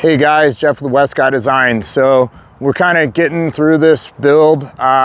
Hey guys, Jeff with West Guy Design. So we're kind of getting through this build.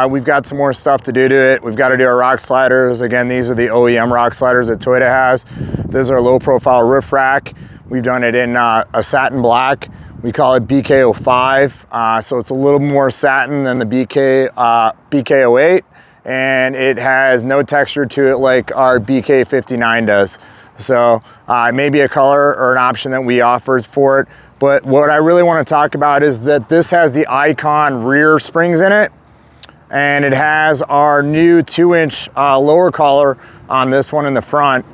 We've got some more stuff to do to it. We've got to do our rock sliders. Again, these are the OEM rock sliders that Toyota has. This is our low profile roof rack. We've done it in a satin black. We call it BK05. So it's a little more satin than the BK08. And it has no texture to it like our BK59 does. So it may be a color or an option that we offer for it. But what I really want to talk about is that this has the Icon rear springs in it, and it has our new 2-inch lower collar on this one in the front.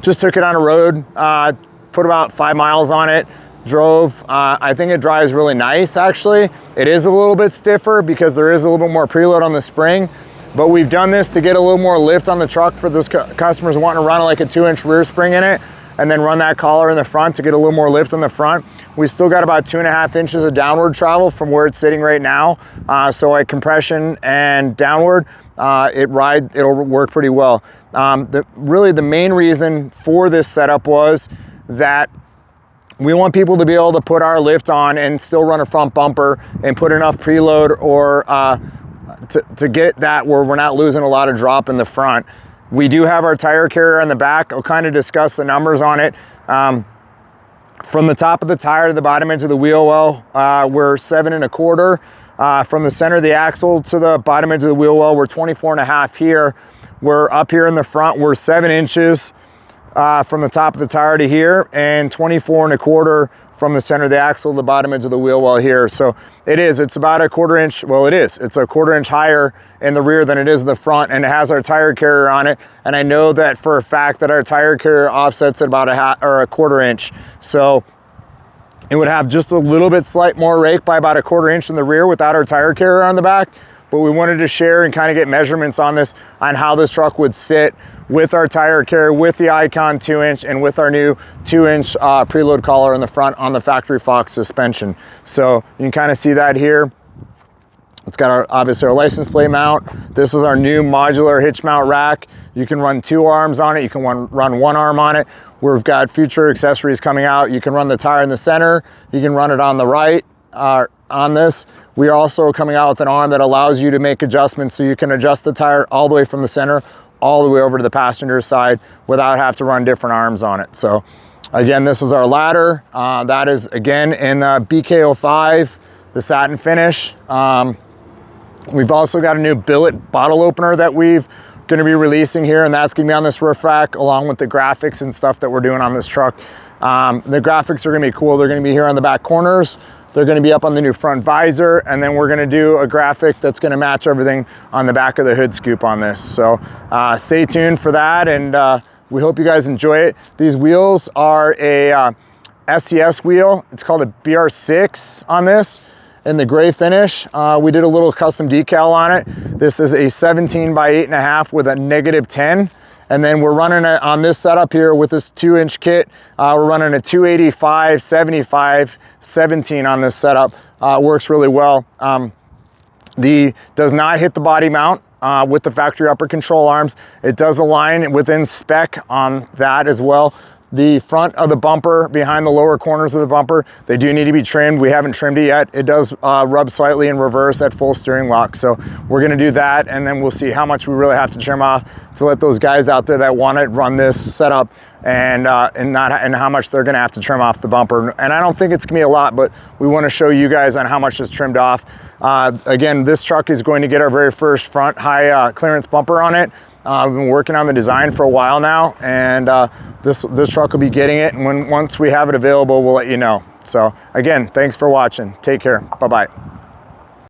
Just took it on a road, put about 5 miles on it, drove. I think it drives really nice actually. It is a little bit stiffer because there is a little bit more preload on the spring, but we've done this to get a little more lift on the truck for those customers wanting to run like a 2-inch rear spring in it, and then run that collar in the front to get a little more lift on the front. We still got about 2.5 inches of downward travel from where it's sitting right now. So at compression and downward, it'll work pretty well. Really the main reason for this setup was that we want people to be able to put our lift on and still run a front bumper and put enough preload or to get that where we're not losing a lot of drop in the front. We do have our tire carrier on the back. I'll kind of discuss the numbers on it. From the top of the tire to the bottom edge of the wheel well, we're 7 1/4. From the center of the axle to the bottom edge of the wheel well, we're 24 1/2 here. We're up here in the front, we're 7 inches from the top of the tire to here, and 24 1/4 from the center of the axle to the bottom edge of the wheel well here. So it's about a 1/4 inch, well it's a 1/4 inch higher in the rear than it is in the front, and it has our tire carrier on it. And I know that for a fact that our tire carrier offsets at about a 1/4 inch. So it would have just a little bit slight more rake by about a 1/4 inch in the rear without our tire carrier on the back. But we wanted to share and kind of get measurements on this, on how this truck would sit with our tire carrier, with the Icon 2-inch, and with our new 2-inch preload collar in the front on the factory Fox suspension. So you can kind of see that here. It's got obviously our license plate mount. This is our new modular hitch mount rack. You can run 2 arms on it. You can run 1 arm on it. We've got future accessories coming out. You can run the tire in the center. You can run it on the right on this. We are also coming out with an arm that allows you to make adjustments, so you can adjust the tire all the way from the center all the way over to the passenger side without having to run different arms on it. So again, this is our ladder. That is again in the BK05, the satin finish. We've also got a new billet bottle opener that we've going to be releasing here, and that's going to be on this roof rack along with the graphics and stuff that we're doing on this truck. The graphics are going to be cool. They're going to be here on the back corners. They're going to be up on the new front visor, and then we're going to do a graphic that's going to match everything on the back of the hood scoop on this. So stay tuned for that, and we hope you guys enjoy it. These wheels are a SCS wheel. It's called a BR6 on this in the gray finish. We did a little custom decal on it. This is a 17 by 8.5 with a -10. And then we're running it on this setup here with this 2-inch kit. We're running a 285, 75, 17 on this setup. Works really well. Does not hit the body mount with the factory upper control arms. It does align within spec on that as well. The front of the bumper, behind the lower corners of the bumper, they do need to be trimmed. We haven't trimmed it yet. It does rub slightly in reverse at full steering lock. So we're gonna do that, and then we'll see how much we really have to trim off to let those guys out there that want to run this setup and how much they're gonna have to trim off the bumper. And I don't think it's gonna be a lot, but we wanna show you guys on how much is trimmed off. Again, this truck is going to get our very first front high clearance bumper on it. We've been working on the design for a while now, and this truck will be getting it, and once we have it available, we'll let you know. So again, thanks for watching. Take care. Bye-bye.